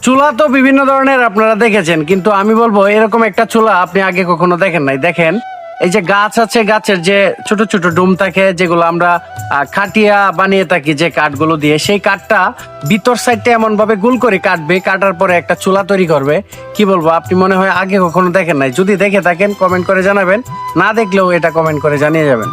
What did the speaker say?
চুলা তো বিভিন্ন ধরনের আপনারা দেখেছেন, কিন্তু আমি বলবো এরকম একটা চুলা আপনি আগে কখনো দেখেন নাই। দেখেন, এই যে গাছ আছে, গাছের যে ছোট ছোট ডুম থাকে, যেগুলো আমরা খাটিয়া বানিয়ে থাকি যে কাঠগুলো দিয়ে, সেই কাঠটা ভিতর সাইডটা এমন ভাবে গোল করে কাটবে, কাটার পরে একটা চুলা তৈরি করবে। কি বলবো, আপনি মনে হয় আগে কখনো দেখেন নাই। যদি দেখে থাকেন কমেন্ট করে জানাবেন, না দেখলেও এটা কমেন্ট করে জানিয়ে যাবেন।